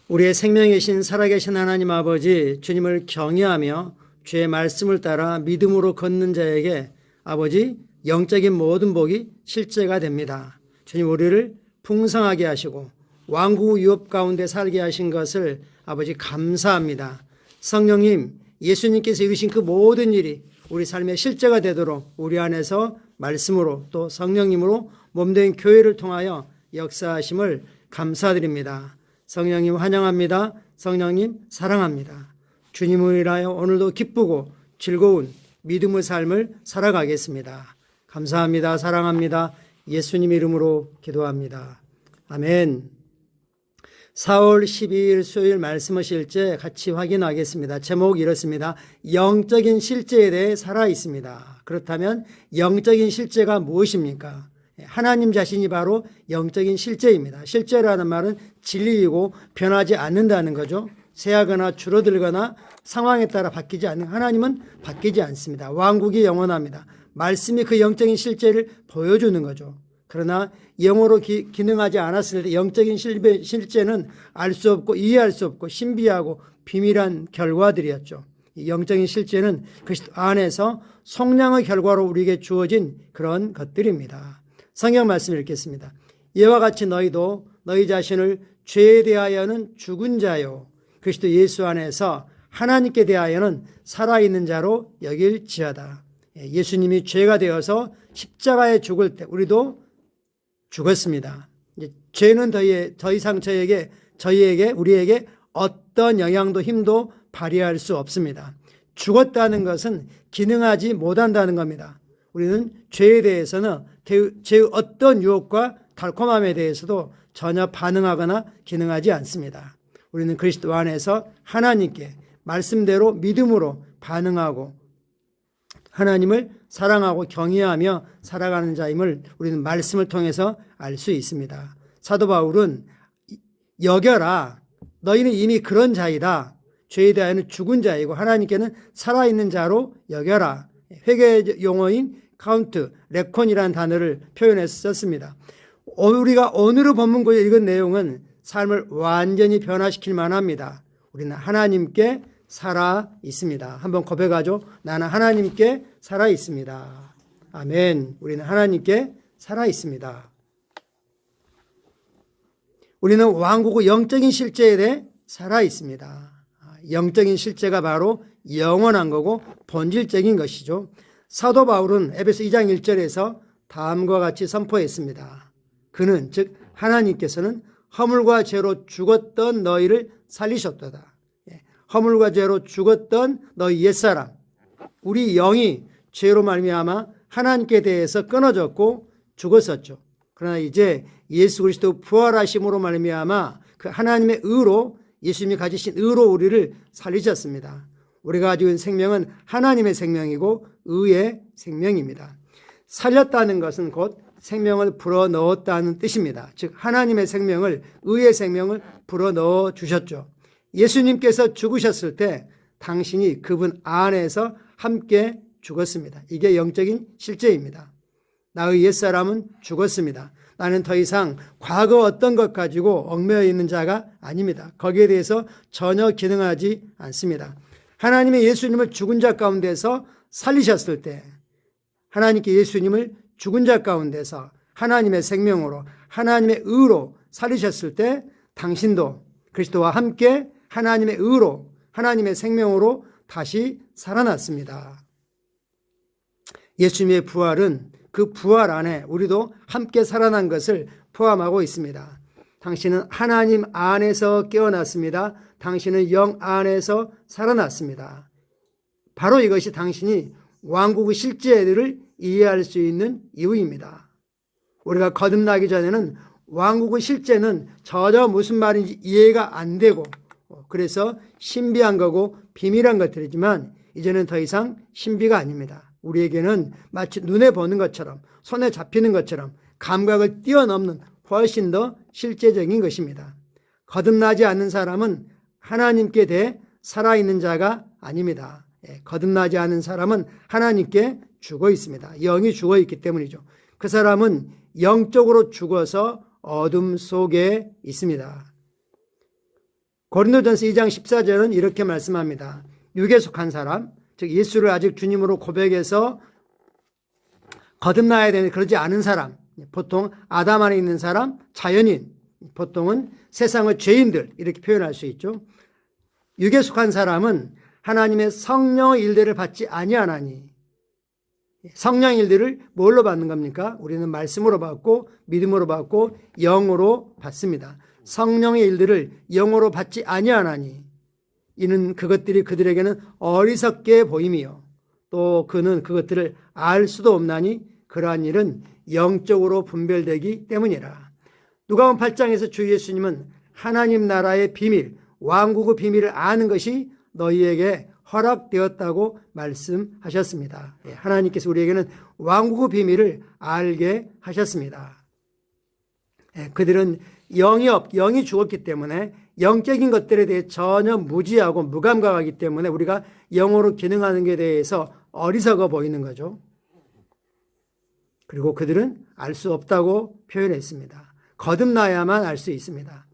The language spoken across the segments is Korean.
우리의 생명이신 살아계신 하나님 아버지, 주님을 경외하며 주의 말씀을 따라 믿음으로 걷는 자에게 아버지 영적인 모든 복이 실제가 됩니다. 주님, 우리를 풍성하게 하시고 왕국 유업 가운데 살게 하신 것을 아버지 감사합니다. 성령님, 예수님께서 이루신 그 모든 일이 우리 삶의 실제가 되도록 우리 안에서 말씀으로 또 성령님으로 몸된 교회를 통하여 역사하심을 감사드립니다. 성령님 환영합니다. 성령님 사랑합니다. 주님을 위하여 오늘도 기쁘고 즐거운 믿음의 삶을 살아가겠습니다. 감사합니다. 사랑합니다. 예수님 이름으로 기도합니다. 아멘. 4월 12일 수요일 말씀하실 때 같이 확인하겠습니다. 제목 이렇습니다. 영적인 실제에 대해 살아있습니다. 그렇다면 영적인 실제가 무엇입니까? 하나님 자신이 바로 영적인 실제입니다. 실제라는 말은 진리이고 변하지 않는다는 거죠. 새하거나 줄어들거나 상황에 따라 바뀌지 않는 하나님은 바뀌지 않습니다. 왕국이 영원합니다. 말씀이 그 영적인 실제를 보여주는 거죠. 그러나 영어로 기능하지 않았을 때 영적인 실제는 알 수 없고 이해할 수 없고 신비하고 비밀한 결과들이었죠. 이 영적인 실제는 그리스도 안에서 속량의 결과로 우리에게 주어진 그런 것들입니다. 성경 말씀 읽겠습니다. 이와 같이 너희도 너희 자신을 죄에 대하여는 죽은 자요 그리스도 예수 안에서 하나님께 대하여는 살아있는 자로 여길지어다. 예수님이 죄가 되어서 십자가에 죽을 때 우리도 죽었습니다. 이제 죄는 더 이상 우리에게 어떤 영향도 힘도 발휘할 수 없습니다. 죽었다는 것은 기능하지 못한다는 겁니다. 우리는 죄에 대해서는 죄의 어떤 유혹과 달콤함에 대해서도 전혀 반응하거나 기능하지 않습니다. 우리는 그리스도 안에서 하나님께 말씀대로 믿음으로 반응하고 하나님을 사랑하고 경외하며 살아가는 자임을 우리는 말씀을 통해서 알 수 있습니다. 사도 바울은 여겨라 너희는 이미 그런 자이다. 죄에 대하여는 죽은 자이고 하나님께는 살아있는 자로 여겨라. 회개 용어인 카운트, 레콘이라는 단어를 표현해서 썼습니다. 우리가 오늘의 본문고에 읽은 내용은 삶을 완전히 변화시킬 만합니다. 우리는 하나님께 살아 있습니다. 한번 고백하죠. 나는 하나님께 살아 있습니다. 아멘. 우리는 하나님께 살아 있습니다. 우리는 왕국의 영적인 실제에 대해 살아 있습니다. 영적인 실제가 바로 영원한 거고 본질적인 것이죠. 사도 바울은 에베소 2장 1절에서 다음과 같이 선포했습니다. 그는 즉 하나님께서는 허물과 죄로 죽었던 너희를 살리셨도다. 허물과 죄로 죽었던 너희 옛사람, 우리 영이 죄로 말미암아 하나님께 대해서 끊어졌고 죽었었죠. 그러나 이제 예수 그리스도 부활하심으로 말미암아 그 하나님의 의로 예수님이 가지신 의로 우리를 살리셨습니다. 우리가 가지고 있는 생명은 하나님의 생명이고 의의 생명입니다. 살렸다는 것은 곧 생명을 불어넣었다는 뜻입니다. 즉 하나님의 생명을 의의 생명을 불어넣어 주셨죠. 예수님께서 죽으셨을 때 당신이 그분 안에서 함께 죽었습니다. 이게 영적인 실제입니다. 나의 옛사람은 죽었습니다. 나는 더 이상 과거 어떤 것 가지고 얽매여 있는 자가 아닙니다. 거기에 대해서 전혀 기능하지 않습니다. 하나님의 예수님을 죽은 자 가운데서 살리셨을 때 하나님께 예수님을 죽은 자 가운데서 하나님의 생명으로 하나님의 의로 살리셨을 때 당신도 그리스도와 함께 하나님의 의로 하나님의 생명으로 다시 살아났습니다. 예수님의 부활은 그 부활 안에 우리도 함께 살아난 것을 포함하고 있습니다. 당신은 하나님 안에서 깨어났습니다. 당신은 영 안에서 살아났습니다. 바로 이것이 당신이 왕국의 실제를 이해할 수 있는 이유입니다. 우리가 거듭나기 전에는 왕국의 실제는 전혀 무슨 말인지 이해가 안 되고 그래서 신비한 거고 비밀한 것들이지만 이제는 더 이상 신비가 아닙니다. 우리에게는 마치 눈에 보는 것처럼 손에 잡히는 것처럼 감각을 뛰어넘는 훨씬 더 실제적인 것입니다. 거듭나지 않는 사람은 하나님께 대해 살아있는 자가 아닙니다. 거듭나지 않은 사람은 하나님께 죽어 있습니다. 영이 죽어 있기 때문이죠. 그 사람은 영적으로 죽어서 어둠 속에 있습니다. 고린도전서 2장 14절은 이렇게 말씀합니다. 육에 속한 사람, 즉 예수를 아직 주님으로 고백해서 거듭나야 되는 그러지 않은 사람, 보통 아담 안에 있는 사람, 자연인, 보통은 세상의 죄인들 이렇게 표현할 수 있죠. 육에 속한 사람은 하나님의 성령의 일들을 받지 아니하나니, 성령의 일들을 뭘로 받는 겁니까? 우리는 말씀으로 받고 믿음으로 받고 영으로 받습니다. 성령의 일들을 영으로 받지 아니하나니 이는 그것들이 그들에게는 어리석게 보임이요 또 그는 그것들을 알 수도 없나니 그러한 일은 영적으로 분별되기 때문이라. 누가복음 8장에서 주 예수님은 하나님 나라의 비밀, 왕국의 비밀을 아는 것이 너희에게 허락되었다고 말씀하셨습니다. 하나님께서 우리에게는 왕국의 비밀을 알게 하셨습니다. 그들은 영이 죽었기 때문에 영적인 것들에 대해 전혀 무지하고 무감각하기 때문에 우리가 영으로 기능하는 것에 대해서 어리석어 보이는 거죠. 그리고 그들은 알 수 없다고 표현했습니다. 거듭나야만 알 수 있습니다.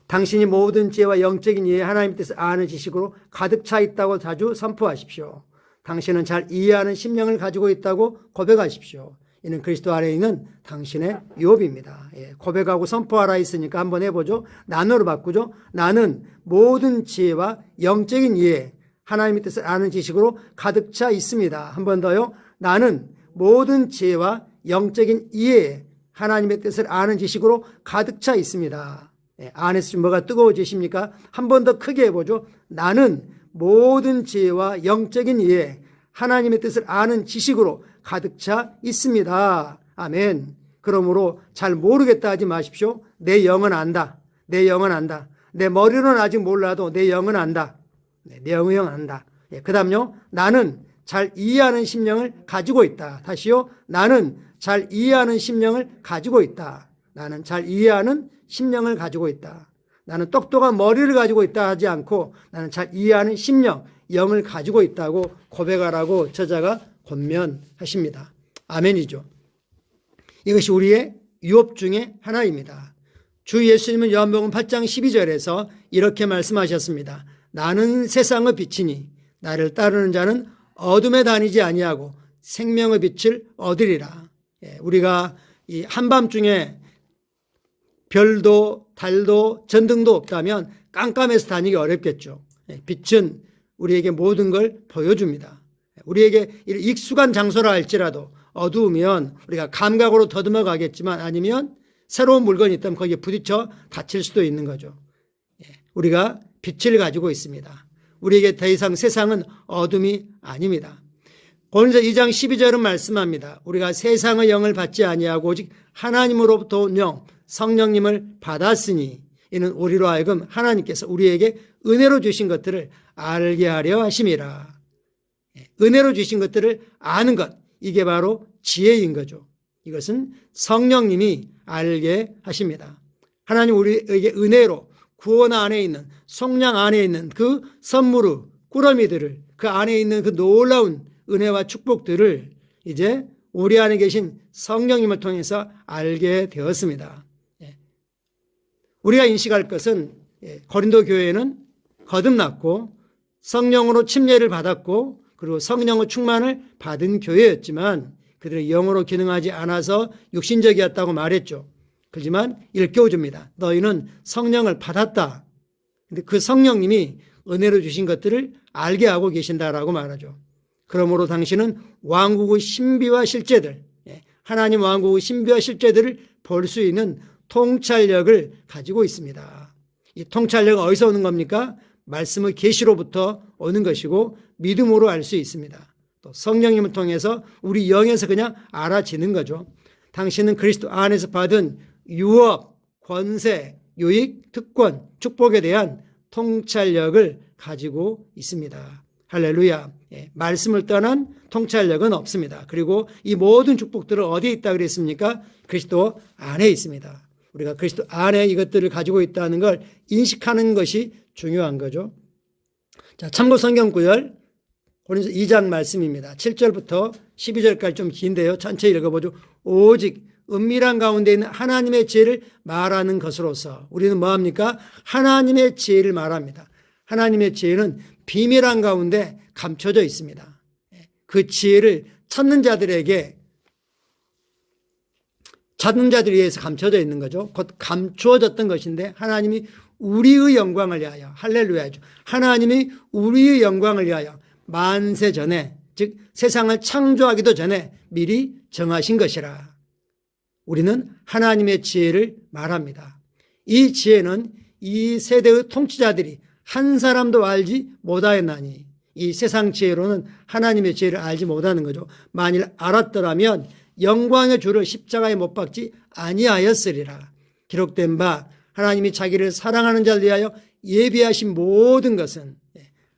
당신이 모든 지혜와 영적인 이해 하나님의 뜻을 아는 지식으로 가득 차 있다고 자주 선포하십시오. 당신은 잘 이해하는 심령을 가지고 있다고 고백하십시오. 이는 그리스도 안에 있는 당신의 유업입니다. 고백하고 선포하라 했으니까 한번 해보죠. 나누로 바꾸죠. 나는 모든 지혜와 영적인 이해 하나님의 뜻을 아는 지식으로 가득 차 있습니다. 한 번 더요. 나는 모든 지혜와 영적인 이해 하나님의 뜻을 아는 지식으로 가득 차 있습니다. 안에서 좀 뭐가 뜨거워지십니까? 한 번 더 크게 해보죠. 나는 모든 지혜와 영적인 이해 하나님의 뜻을 아는 지식으로 가득 차 있습니다. 아멘. 그러므로 잘 모르겠다 하지 마십시오. 내 영은 안다. 내 영은 안다. 내 머리로는 아직 몰라도 내 영은 안다. 내 영은 안다. 그 다음요. 나는 잘 이해하는 심령을 가지고 있다. 다시요. 나는 잘 이해하는 심령을 가지고 있다. 나는 잘 이해하는 심령을 가지고 있다. 나는 똑똑한 머리를 가지고 있다 하지 않고 나는 잘 이해하는 심령, 영을 가지고 있다고 고백하라고 저자가 권면하십니다. 아멘이죠. 이것이 우리의 유업 중에 하나입니다. 주 예수님은 요한복음 8장 12절에서 이렇게 말씀하셨습니다. 나는 세상의 빛이니 나를 따르는 자는 어둠에 다니지 아니하고 생명의 빛을 얻으리라. 우리가 이 한밤중에 별도 달도 전등도 없다면 깜깜해서 다니기 어렵겠죠. 빛은 우리에게 모든 걸 보여줍니다. 우리에게 익숙한 장소라 할지라도 어두우면 우리가 감각으로 더듬어 가겠지만 아니면 새로운 물건이 있다면 거기에 부딪혀 다칠 수도 있는 거죠. 우리가 빛을 가지고 있습니다. 우리에게 더 이상 세상은 어둠이 아닙니다. 고린도서 2장 12절은 말씀합니다. 우리가 세상의 영을 받지 아니하고 오직 하나님으로부터 온 영 성령님을 받았으니 이는 우리로 하여금 하나님께서 우리에게 은혜로 주신 것들을 알게 하려 하심이라. 은혜로 주신 것들을 아는 것, 이게 바로 지혜인 거죠. 이것은 성령님이 알게 하십니다. 하나님 우리에게 은혜로 구원 안에 있는 속량 안에 있는 그 선물의 꾸러미들을 그 안에 있는 그 놀라운 은혜와 축복들을 이제 우리 안에 계신 성령님을 통해서 알게 되었습니다. 우리가 인식할 것은 고린도 교회는 거듭났고 성령으로 침례를 받았고 그리고 성령의 충만을 받은 교회였지만 그들의 영으로 기능하지 않아서 육신적이었다고 말했죠. 그렇지만 일깨워줍니다. 너희는 성령을 받았다. 근데 그 성령님이 은혜로 주신 것들을 알게 하고 계신다라고 말하죠. 그러므로 당신은 왕국의 신비와 실제들, 하나님 왕국의 신비와 실제들을 볼 수 있는 통찰력을 가지고 있습니다. 이 통찰력은 어디서 오는 겁니까? 말씀의 계시로부터 오는 것이고 믿음으로 알 수 있습니다. 또 성령님을 통해서 우리 영에서 그냥 알아지는 거죠. 당신은 그리스도 안에서 받은 유업, 권세, 유익, 특권, 축복에 대한 통찰력을 가지고 있습니다. 할렐루야. 말씀을 떠난 통찰력은 없습니다. 그리고 이 모든 축복들은 어디에 있다 그랬습니까? 그리스도 안에 있습니다. 우리가 그리스도 안에 이것들을 가지고 있다는 걸 인식하는 것이 중요한 거죠. 자, 참고 성경 구절 고린도서 2장 말씀입니다. 7절부터 12절까지 좀 긴데요. 천천히 읽어보죠. 오직 은밀한 가운데 있는 하나님의 지혜를 말하는 것으로서 우리는 뭐합니까? 하나님의 지혜를 말합니다. 하나님의 지혜는 비밀한 가운데 감춰져 있습니다. 그 지혜를 찾는 자들을 위해서 감춰져 있는 거죠. 곧 감추어졌던 것인데 하나님이 우리의 영광을 위하여, 할렐루야죠. 하나님이 우리의 영광을 위하여 만세 전에, 즉 세상을 창조하기도 전에 미리 정하신 것이라. 우리는 하나님의 지혜를 말합니다. 이 지혜는 이 세대의 통치자들이 한 사람도 알지 못하였나니, 이 세상 지혜로는 하나님의 지혜를 알지 못하는 거죠. 만일 알았더라면 영광의 주를 십자가에 못 박지 아니하였으리라. 기록된 바 하나님이 자기를 사랑하는 자를 위하여 예비하신 모든 것은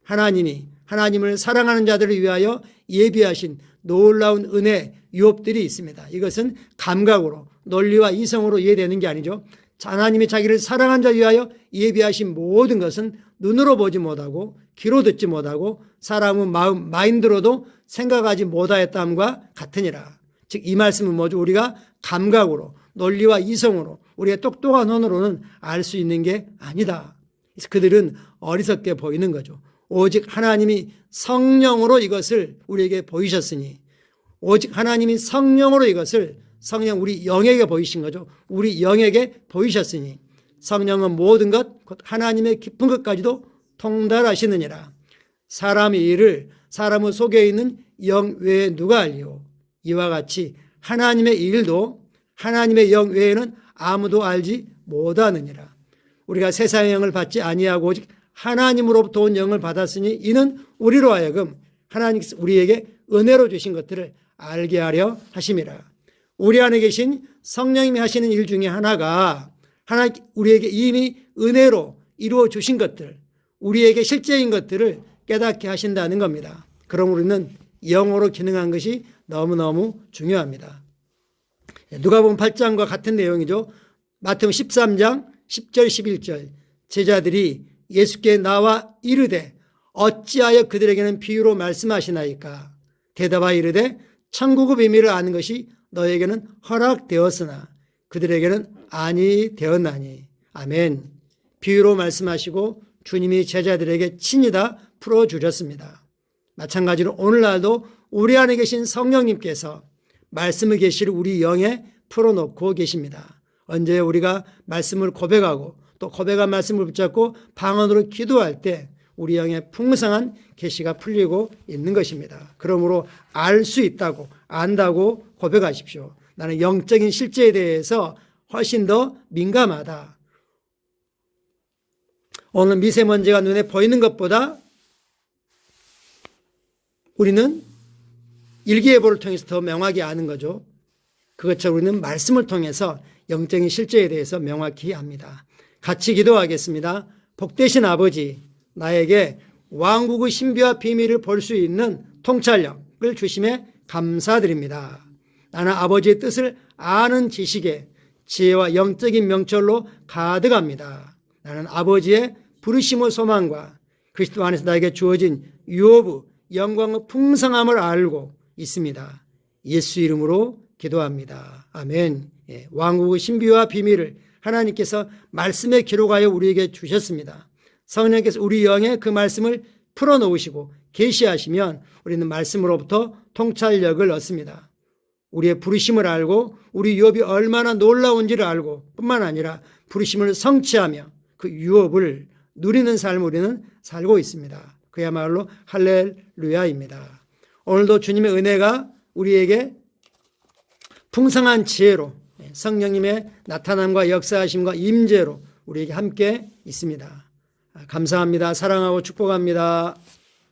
하나님을 사랑하는 자들을 위하여 예비하신 놀라운 은혜 유업들이 있습니다. 이것은 감각으로, 논리와 이성으로 이해되는 게 아니죠. 하나님이 자기를 사랑한 자를 위하여 예비하신 모든 것은 눈으로 보지 못하고 귀로 듣지 못하고 사람의 마인드로도 생각하지 못하였다함과 같으니라. 즉 이 말씀은 뭐죠? 우리가 감각으로, 논리와 이성으로, 우리의 똑똑한 눈으로는 알 수 있는 게 아니다. 그래서 그들은 어리석게 보이는 거죠. 오직 하나님이 성령으로 이것을 우리에게 보이셨으니, 오직 하나님이 성령으로 이것을 우리 영에게 보이신 거죠. 우리 영에게 보이셨으니 성령은 모든 것, 곧 하나님의 깊은 것까지도 통달하시느니라. 사람의 일을 사람의 속에 있는 영 외에 누가 알리오? 이와 같이 하나님의 일도 하나님의 영 외에는 아무도 알지 못하느니라. 우리가 세상의 영을 받지 아니하고 오직 하나님으로부터 온 영을 받았으니 이는 우리로 하여금 하나님께서 우리에게 은혜로 주신 것들을 알게 하려 하심이라. 우리 안에 계신 성령님이 하시는 일 중에 하나가 우리에게 이미 은혜로 이루어 주신 것들, 우리에게 실제인 것들을 깨닫게 하신다는 겁니다. 그럼 우리는 영으로 기능한 것이 너무너무 중요합니다. 누가복음 8장과 같은 내용이죠. 마태복음 13장 10절 11절 제자들이 예수께 나와 이르되 어찌하여 그들에게는 비유로 말씀하시나이까? 대답하여 이르되 천국의 비밀을 아는 것이 너에게는 허락되었으나 그들에게는 아니 되었나니. 아멘. 비유로 말씀하시고 주님이 제자들에게 친히 다 풀어주셨습니다. 마찬가지로 오늘날도 우리 안에 계신 성령님께서 말씀의 계시를 우리 영에 풀어놓고 계십니다. 언제 우리가 말씀을 고백하고 또 고백한 말씀을 붙잡고 방언으로 기도할 때 우리 영에 풍성한 계시가 풀리고 있는 것입니다. 그러므로 알 수 있다고, 안다고 고백하십시오. 나는 영적인 실제에 대해서 훨씬 더 민감하다. 오늘 미세먼지가 눈에 보이는 것보다 우리는 일기예보를 통해서 더 명확히 아는 거죠. 그것처럼 우리는 말씀을 통해서 영적인 실제에 대해서 명확히 압니다. 같이 기도하겠습니다. 복되신 아버지, 나에게 왕국의 신비와 비밀을 볼 수 있는 통찰력을 주심에 감사드립니다. 나는 아버지의 뜻을 아는 지식에 지혜와 영적인 명철로 가득합니다. 나는 아버지의 부르심의 소망과 그리스도 안에서 나에게 주어진 유업의 영광의 풍성함을 알고 있습니다. 예수 이름으로 기도합니다. 아멘. 왕국의 신비와 비밀을 하나님께서 말씀에 기록하여 우리에게 주셨습니다. 성령께서 우리 영에 그 말씀을 풀어놓으시고 계시하시면 우리는 말씀으로부터 통찰력을 얻습니다. 우리의 부르심을 알고 우리 유업이 얼마나 놀라운지를 알고 뿐만 아니라 부르심을 성취하며 그 유업을 누리는 삶을 우리는 살고 있습니다. 그야말로 할렐루야입니다. 오늘도 주님의 은혜가 우리에게 풍성한 지혜로 성령님의 나타남과 역사하심과 임재로 우리에게 함께 있습니다. 감사합니다. 사랑하고 축복합니다.